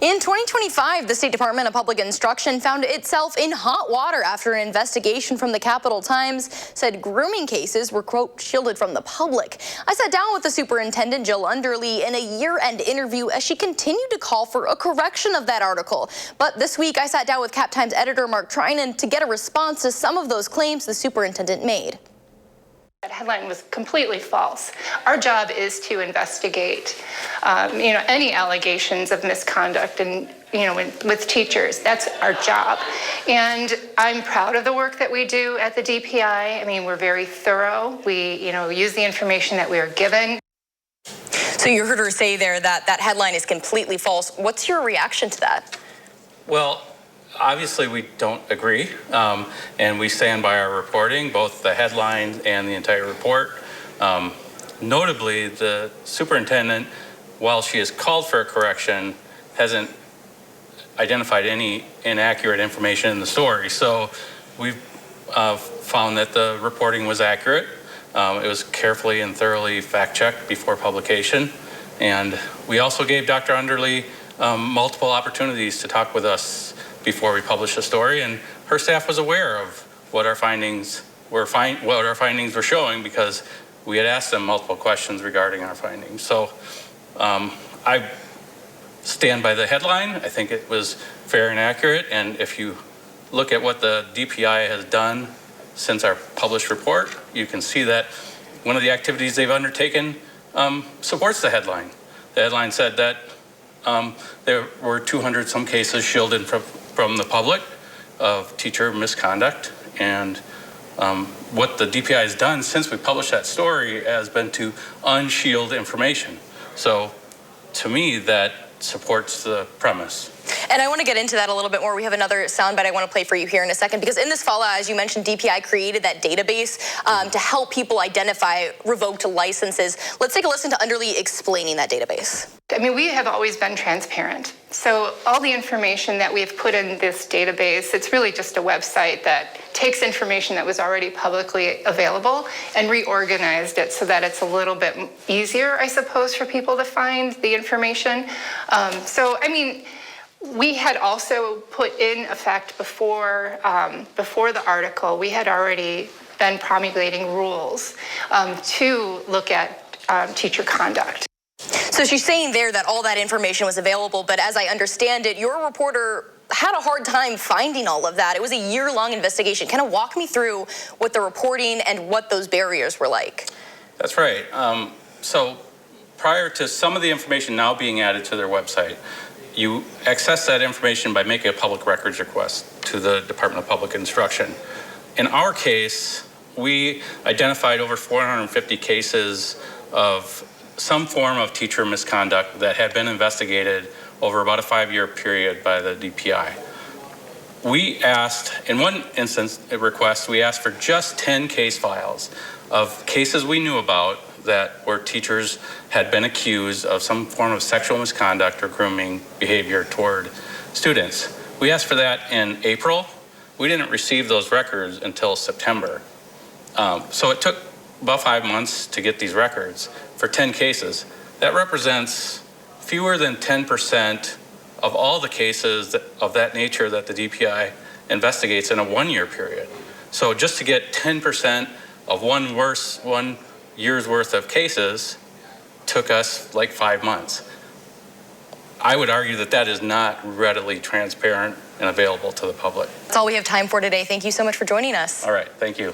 In 2025, the State Department of Public Instruction found itself in hot water after an investigation from the Capital Times said grooming cases were, quote, shielded from the public. I sat down with the superintendent, Jill Underly, in a year-end interview as she continued to call for a correction of that article. But this week, I sat down with Cap Times editor Mark Trinan to get a response to some of those claims the superintendent made. That headline was completely false. Our job is to investigate, any allegations of misconduct and, with teachers. That's our job. And I'm proud of the work that we do at the DPI. I mean, we're very thorough. We, use the information that we are given. So you heard her say there that that headline is completely false. What's your reaction to that? Well, obviously, we don't agree, and we stand by our reporting, both the headline and the entire report. Notably, the superintendent, while she has called for a correction, hasn't identified any inaccurate information in the story. So we've found that the reporting was accurate. It was carefully and thoroughly fact-checked before publication. And we also gave Dr. Underly multiple opportunities to talk with us before we published the story, and her staff was aware of what our findings were showing, because we had asked them multiple questions regarding our findings. So I stand by the headline. I think it was fair and accurate, and if you look at what the DPI has done since our published report, you can see that one of the activities they've undertaken supports the headline. The headline said that there were 200 some cases shielded from the public of teacher misconduct, and what the DPI has done since we published that story has been to unshield information. So to me, that supports the premise. And I want to get into that a little bit more. We have another soundbite I want to play for you here in a second, because in this fall, as you mentioned, DPI created that database to help people identify revoked licenses. Let's take a listen to Underly explaining that database. I mean, we have always been transparent. So all the information that we've put in this database, it's really just a website that takes information that was already publicly available and reorganized it so that it's a little bit easier, I suppose, for people to find the information. We had also put in effect before the article, we had already been promulgating rules to look at teacher conduct. So she's saying there that all that information was available, but as I understand it, your reporter had a hard time finding all of that. It was a year-long investigation. Kind of walk me through what the reporting and what those barriers were like. That's right. So prior to some of the information now being added to their website, you access that information by making a public records request to the Department of Public Instruction. In our case, we identified over 450 cases of some form of teacher misconduct that had been investigated over about a 5-year period by the DPI. We asked, in one instance, a request, we asked for just 10 case files of cases we knew about that where teachers had been accused of some form of sexual misconduct or grooming behavior toward students. We asked for that in April. We didn't receive those records until September. So it took about 5 months to get these records for 10 cases. That represents fewer than 10% of all the cases of that nature that the DPI investigates in a 1-year period. So just to get 10% of one year's worth of cases took us like 5 months. I would argue that that is not readily transparent and available to the public. That's all we have time for today. Thank you so much for joining us. All right, thank you.